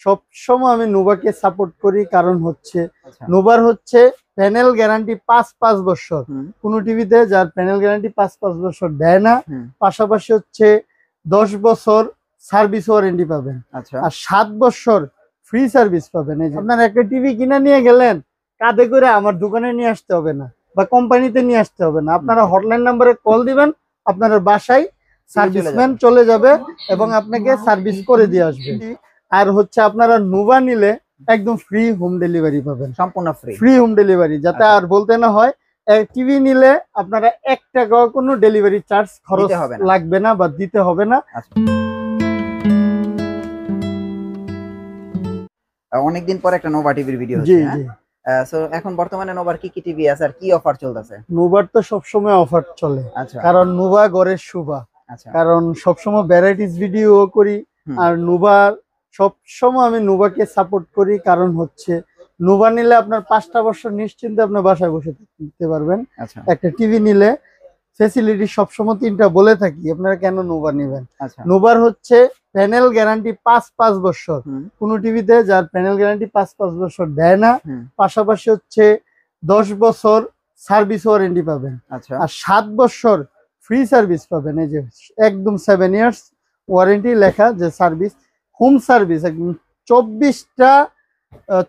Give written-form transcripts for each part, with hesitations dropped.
সবসময় আমি নোভাকে সাপোর্ট করি, কারণ হচ্ছে নোভার হচ্ছে প্যানেল গ্যারান্টি 5 বছর। কোন টিভিতে যার প্যানেল গ্যারান্টি 5 বছর দেয় না, পাশাপাশি হচ্ছে 10 বছর সার্ভিস ওয়ারেন্টি পাবেন, আর 7 বছর ফ্রি সার্ভিস পাবেন। এই যে আপনার একটা টিভি কিনে নিয়ে গেলেন, কাঁধে করে আমার দোকানে নিয়ে আসতে হবে না বা কোম্পানিতে নিয়ে আসতে হবে না, আপনারা হটলাইন নাম্বারে কল দিবেন, আপনার বাসায় সার্ভিসম্যান চলে যাবে এবং আপনাকে সার্ভিস করে দিয়ে আসবে। আর হচ্ছে আপনারা নোভা নিলে একদম ফ্রি হোম ডেলিভারি পাবেন, সম্পূর্ণ ফ্রি হোম ডেলিভারি, যাতে আর বলতে না হয় টিভি নিলে আপনারা 1 টাকাও কোনো ডেলিভারি চার্জ খরচ লাগবে না বা দিতে হবে না। অনেকদিন পর একটা নোভা টিভির ভিডিও হচ্ছে। সো এখন বর্তমানে নোভার কি কি টিভি আছে আর কি অফার চলতেছে? নোভার তো সবসময় অফার চলে, কারণ নোভা ঘরের শোভা, কারণ সবসময় ভ্যারাইটিস ভিডিও করি। আর নোভা সবসময় আমি নোভাকে সাপোর্ট করি, কারণ হচ্ছে নোভা নিলে আপনার 5টা বছর নিশ্চিন্তে আপনার বাসায় বসে থাকতে পারবেন। একটা টিভি নিলে ফ্যাসিলিটি সবসময় 3টা বলে থাকি, আপনারা কেন নোভা নেবেন। নোভার হচ্ছে প্যানেল গ্যারান্টি 5 বছর। কোন টিভিতে যার প্যানেল গ্যারান্টি 5 বছর দেয় না, পাশাপাশি হচ্ছে 10 বছর সার্ভিস ওয়ারেন্টি পাবেন, আর 7 বছর ফ্রি সার্ভিস পাবেন। এই যে একদম 7 ইয়ার্স ওয়ারেন্টি লেখা, যে সার্ভিস হোম সার্ভিস একদম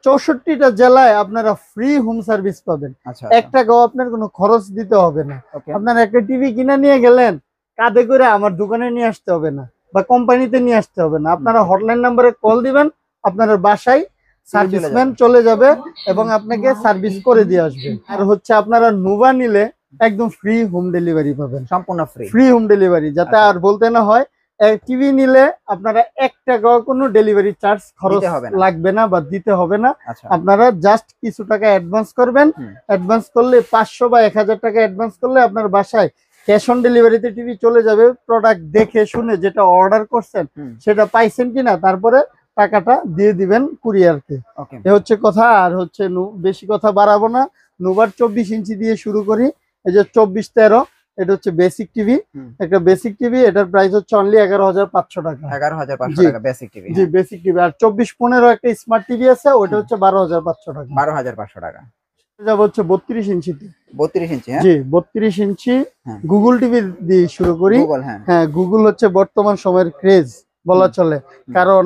64টা জেলায় আপনারা ফ্রি হোম সার্ভিস পাবেন। 1 টাকাও আপনার কোনো খরচ দিতে হবে না। আপনার একটা টিভি কিনে নিয়ে গেলেন, কাঁধে করে আমার দোকানে নিয়ে আসতে হবে না বা কোম্পানিতে নিয়ে আসতে হবে না, আপনারা হটলাইন নাম্বারে কল দিবেন, আপনার বাসায় সার্ভিসম্যান চলে যাবে এবং আপনাকে সার্ভিস করে দিয়ে আসবে। আর হচ্ছে আপনারা নোভা নিলে একদম ফ্রি হোম ডেলিভারি পাবেন, সম্পূর্ণ ফ্রি হোম ডেলিভারি, যাতে আর বলতে না হয় টিভি নিলে আপনারা 1 টাকাও কোনো ডেলিভারি চার্জ খরচ লাগবে না বা দিতে হবে না। আপনারা জাস্ট কিছু টাকা অ্যাডভান্স করবেন, অ্যাডভান্স করলে 500 বা 1000 টাকা অ্যাডভান্স করলে আপনার বাসায় ক্যাশ অন ডেলিভারিতে টিভি চলে যাবে। প্রোডাক্ট দেখে শুনে যেটা অর্ডার করছেন সেটা পাইছেন কিনা, তারপরে টাকাটা দিয়ে দিবেন কুরিয়ারকে। এ হচ্ছে কথা। আর হচ্ছে বেশি কথা বাড়াবো না, নোভার 24 ইঞ্চি দিয়ে শুরু করি। এই যে 24-13, এটা হচ্ছে বেসিক টিভি, একটা বেসিক টিভি, এটার প্রাইস হচ্ছে অনলি 11,500 টাকা। 11,500 টাকা বেসিক টিভি। জি, বেসিক টিভি। আর 24-15 একটা স্মার্ট টিভি আছে, ওটা হচ্ছে 12,500 টাকা। 12,500 টাকা। যাব হচ্ছে 32 ইঞ্চিতে। 32 ইঞ্চি? জি, 32 ইঞ্চি গুগল টিভি দিয়ে শুরু করি। হ্যাঁ, গুগল হচ্ছে বর্তমান সময়ের ক্রেজ বলা চলে, কারণ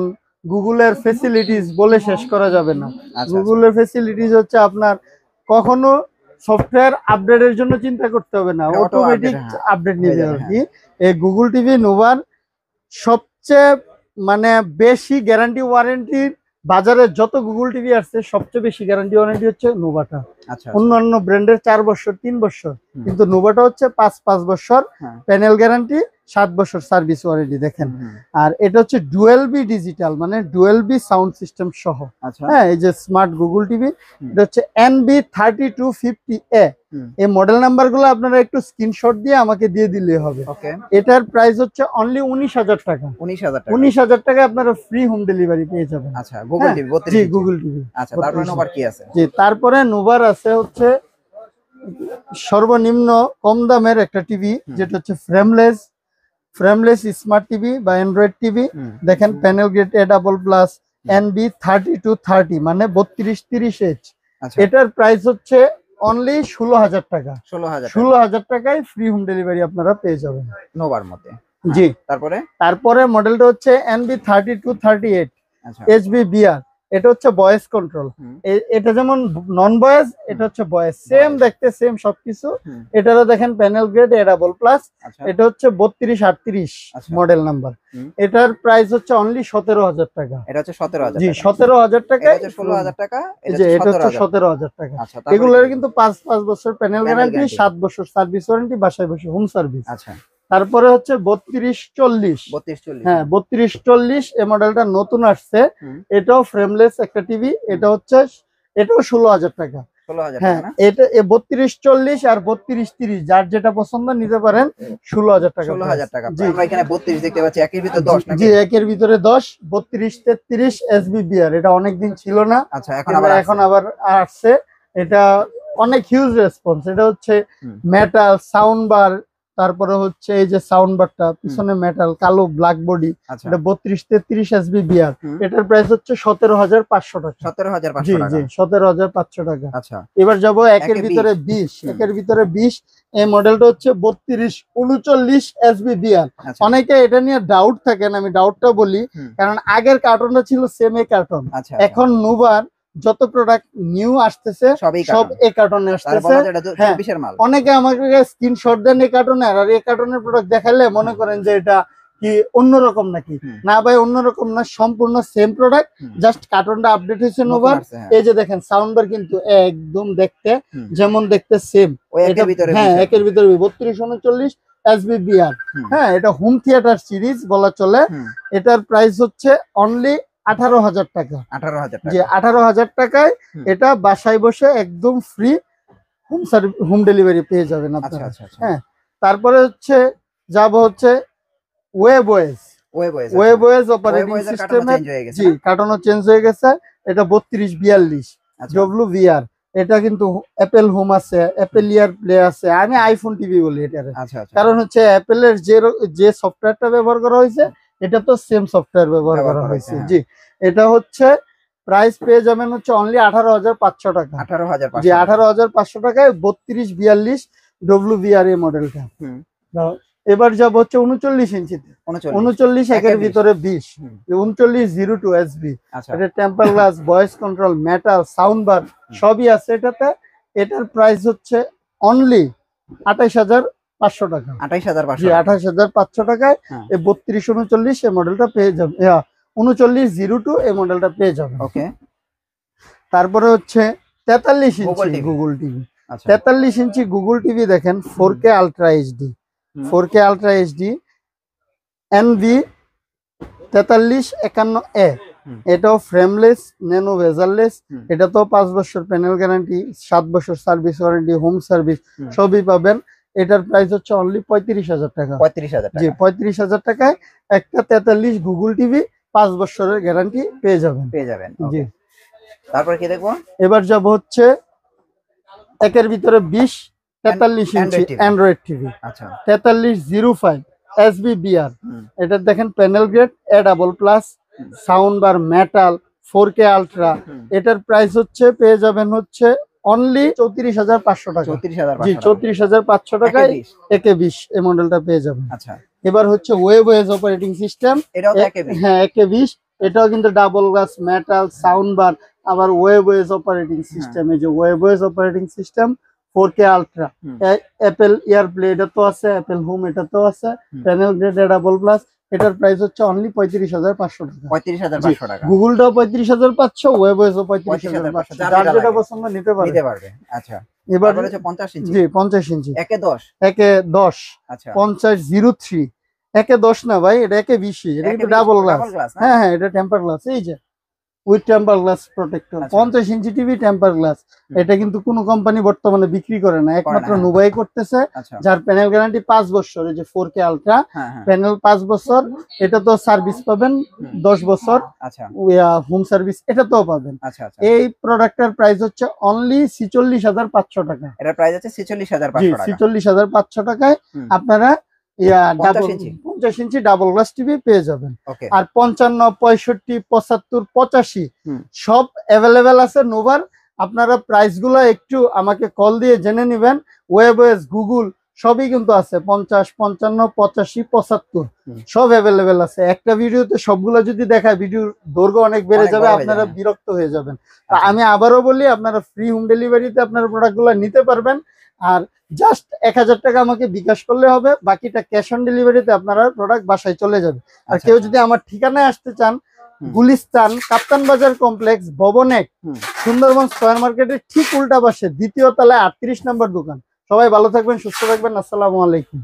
গুগলের ফ্যাসিলিটিস বলে শেষ করা যাবে না। গুগলের ফ্যাসিলিটিস হচ্ছে আপনার কখনো সফটওয়্যার আপডেটের জন্য চিন্তা করতে হবে না, অটোমেটিক আপডেট নিবে আর কি। এই গুগল টিভি নোভার সবচেয়ে মানে বেশি গ্যারান্টি ওয়ারেন্টি, বাজারে যত গুগল টিভি আসছে সবচেয়ে বেশি গ্যারান্টি ওয়ারেন্টি হচ্ছে নোভাটা। অন্যান্য ব্র্যান্ডের 4 বছর 3 বছর, কিন্তু নোভাটা হচ্ছে 5 বছর প্যানেল গ্যারান্টি, 7 বছর সার্ভিস ওয়ারেন্টি। দেখেন, আর এটা হচ্ছে ডুয়েল বি ডিজিটাল, মানে ডুয়েল বি সাউন্ড সিস্টেম সহ। হ্যাঁ, এই যে স্মার্ট গুগল টিভি, এটা হচ্ছে NB3250A। এই মডেল নাম্বার গুলো আপনারা একটু স্ক্রিনশট দিয়ে আমাকে দিয়ে দিলে হবে। এটার প্রাইস হচ্ছে অনলি 19,000 টাকা। 19,000 টাকা আপনারা ফ্রি হোম ডেলিভারি পেয়ে যাবেন। আচ্ছা, গুগল টিভি 32 জি, গুগল টিভি। আচ্ছা, তারপরে নোভার কি আছে? জি, তারপরে নোভার আছে হচ্ছে সর্বনিম্ন কম দামের একটা টিভি, যেটা হচ্ছে ফ্রেমলেস স্মার্ট টিভি বা অ্যান্ড্রয়েড টিভি। দেখেন, প্যানেল গ্রেড A++ NB3230, মানে 32-30H। এটার প্রাইস হচ্ছে অনলি 16,000 টাকা। 16,000 টাকায় ফ্রি হোম ডেলিভারি আপনারা পেয়ে যাবেন নোভার মধ্যে। জি, তারপরে মডেলটা হচ্ছে NB3238 HBBR। এটা হচ্ছে ভয়েস কন্ট্রোল। এটা যেমন নন ভয়েস, এটা হচ্ছে ভয়েস, সেম দেখতে, সেম সবকিছু। এটারও দেখেন প্যানেল গ্রেড A++। এটা হচ্ছে 3238 মডেল নাম্বার। এটার প্রাইস হচ্ছে অনলি 17,000 টাকা। এটা হচ্ছে 17,000 জি, 17,000 টাকা। এটা 16,000 টাকা। এটা হচ্ছে 17,000 টাকা। এগুলোর কিন্তু 5 বছর প্যানেল গ্যারান্টি, 7 বছর সার্ভিস ওয়ারেন্টি, বাসায় বসে হোম সার্ভিস। আচ্ছা, তারপরে হচ্ছে 3240। হ্যাঁ, 3240 এই মডেলটা নতুন আসছে। এটাও ফ্রেমলেস একটা টিভি। এটাও 16,000 টাকা। হ্যাঁ, এটা 3240 আর 3230 যার যেটা পছন্দ নিতে পারেন। 16,000 টাকা। 16,000 টাকা। আমরা এখানে 32 দেখতে পাচ্ছি, একের ভিতরে 10 নাকি? জি, একের ভিতরে 10। 3233 SBBR, এটা অনেকদিন ছিল না। আচ্ছা, এখন আবার আসছে। এটা অনেক হিউজ রেসপন্স। এটা হচ্ছে মেটাল সাউন্ড বার, তারপরে হচ্ছে এই যে সাউন্ড বারটা পিছনে মেটাল কালো ব্ল্যাক বডি, আচ্ছা এটা 32-33 এসবি বিআর, এটার প্রাইস হচ্ছে 17,500 টাকা। 17,500 টাকা। জি 17,500 টাকা। আচ্ছা এবার যাব একের ভিতরে 20, একের ভিতরে 20, এই মডেলটা হচ্ছে 32-39 এসবি বিআর। আচ্ছা অনেকে এটা নিয়ে ডাউট থাকেন, আমি ডাউটটা বলি, কারণ আগের কার্টনটা ছিল সেম এ কার্টন, আচ্ছা এখন নোভার যত প্রোডাক্ট নিউ আসতেছে সব এ কার্টনে আসতেছে। হ্যাঁ, অনেকে আমাকে স্ক্রিনশট দেন এই কার্টনের, আর এই কার্টনের প্রোডাক্ট দেখাইলে মনে করেন যে এটা কি অন্যরকম নাকি। না ভাই, অন্যরকম না, সম্পূর্ণ সেম প্রোডাক্ট, জাস্ট কার্টনটা আপডেট হয়েছে নোভার। এই যে দেখেন সাউন্ড বার কিন্তু একদম দেখতে যেমন দেখতে সেম। হ্যাঁ, একের ভিতরে 32-39 এসবি বিআর। হ্যাঁ, এটা হোম থিয়েটার সিরিজ বলা চলে। এটার প্রাইস হচ্ছে অনলি 18,000 টাকা। 18,000 জি, টাকা। 18,000 টাকায় এটা বাসায় বসে একদম ফ্রি হোম ডেলিভারি পেয়ে যাবেন আচ্ছা আপনারা। আচ্ছা আচ্ছা। হ্যাঁ, তারপরে হচ্ছে যাব হচ্ছে ওয়েবওয়েজ অপারেটিং সিস্টেমের। জি, কার্টনও চেঞ্জ হয়ে গেছে। এটা 32-42 WVR। এটা কিন্তু অ্যাপেল হোম আছে, অ্যাপেল ইয়ার প্লে আছে, আমি আইফোন টিভি বলি এটার। কারণ হচ্ছে অ্যাপেলের যে সফটওয়্যারটা ব্যবহার করা হয়েছে এটা তো সেম সফটওয়্যার ব্যবহার করা হয়েছে। জি, এটা হচ্ছে প্রাইস পেয়ে যাবেন হচ্ছে অনলি 18,500 টাকা। 18,500। জি, 18,500 টাকায় 32-42 WVR এই মডেলটা। এবার যাব হচ্ছে 39 ইঞ্চিতে। 39 একের ভিতরে 20, 3902 এসবি। এটা temper glass, voice control, metal, sound বার সবই আছে এটাতে। এটার প্রাইস হচ্ছে অনলি 28,500 টাকা। 28,500। জি, 28,500 টাকায় এই 32-39 এই মডেলটা পেয়ে যাবেন। 3902 এই মডেলটা পেয়ে যাবেন। ওকে। তারপরে হচ্ছে 43 inch Google TV. 43 inch Google TV দেখেন 4K ultra HD, 4K ultra HD NV 4351A। এটাও ফ্রেমলেস, ন্যানো ভেজারলেস। এটা তো 5 বছর প্যানেল গ্যারান্টি, 7 বছর সার্ভিস ওয়ারেন্টি, হোম সার্ভিস সবই পাবেন। এটার প্রাইস হচ্ছে অনলি 35,000 টাকা। 35,000 জি, 35,000 টাকায় একটা 43 গুগল টিভি 5 বছরের গ্যারান্টি পেয়ে যাবেন। জি, তারপর কি দেখবো? এবার যাব হচ্ছে একের ভিতরে 20 43 ইঞ্চি অ্যান্ড্রয়েড টিভি। আচ্ছা, 4305 এসবি বিআর। এটা দেখেন panel grade, A++, sound bar, metal, 4K ultra. এটার প্রাইস হচ্ছে পেয়ে যাবেন হচ্ছে অনলি 34,500 টাকা। 34,500। জি, 34,500 টাকায় একে 20 এই মডেলটা পেয়ে যাবেন। আচ্ছা, এবার হচ্ছে ওয়েবওয়েজ অপারেটিং সিস্টেম। এটাও একে 20। হ্যাঁ, একে 20। এটাও কিন্তু double glass, metal, sound bar, আবার ওয়েবওয়েজ অপারেটিং সিস্টেম। এই যে webOS operating system 4K ultra, Apple AirPlay এটা তো আছে, অ্যাপেল হোম এটা তো আছে, প্যানেল গ্রেড A++। এটার প্রাইস হচ্ছে অনলি 35,500 টাকা। 35,500 টাকা। গুগলটাও 35,500, ওয়েবওয়েজও 35,500। যার যেটা পছন্দ নিতে পারবে। আচ্ছা, এবার হচ্ছে 50 ইঞ্চি। জি, 50 ইঞ্চি একে 10। একে 10। আচ্ছা, 5003 একে 10 না ভাই, এটা একে 20। এটা কিন্তু ডাবল গ্লাস। হ্যাঁ হ্যাঁ, এটা টেম্পার গ্লাস। এই যে with temper glass protector. 50 inch TV temper glass. এটা কিন্তু কোনো কোম্পানি বর্তমানে বিক্রি করে না, একমাত্র নোভাই করতেছে, যার প্যানেল গ্যারান্টি 5 বছর। এই যে 4K আলট্রা প্যানেল 5 বছর। এটা তো সার্ভিস পাবেন 10 বছর। আচ্ছা, হোম সার্ভিস এটা তো পাবেন। আচ্ছা, এই প্রোডাক্টের প্রাইস হচ্ছে অনলি 46,500 টাকা। এটার প্রাইস হচ্ছে 46,500 টাকা। 46,500 টাকায় আপনারা 50 ইঞ্চি ডাবল গ্লাস টিভি পেয়ে যাবেন। আর 55, 65, 75, 85 সব অ্যাভেলেবেল আছে নোভার। আপনারা প্রাইস গুলো একটু আমাকে কল দিয়ে জেনে নেবেন। ওয়েবওয়েজ, গুগল সবই কিন্তু আছে। 50, 55, 85, 75 সব অ্যাভেলেবেল আছে। একটা ভিডিওতে সবগুলো যদি দেখায় ভিডিওর দৈর্ঘ্য অনেক বেড়ে যাবে, আপনারা বিরক্ত হয়ে যাবেন। আমি আবারও বলি, আপনারা ফ্রি হোম ডেলিভারিতে আপনারা প্রোডাক্টগুলো নিতে পারবেন। আর জাস্ট 1,000 টাকা আমাকে বিকাশ করলে হবে, বাকিটা ক্যাশ অন ডেলিভারিতে আপনারা প্রোডাক্ট বাসায় চলে যাবে। আর কেউ যদি আমার ঠিকানায় আসতে চান, গুলিস্তান কাপ্তান বাজার কমপ্লেক্স, ভবনেক, সুন্দরবন স্কয়ার মার্কেটের ঠিক উল্টা পাশে 2য় তলায় 38 নম্বর দোকান। সবাই ভালো থাকবেন, সুস্থ থাকবেন। আসসালামু আলাইকুম।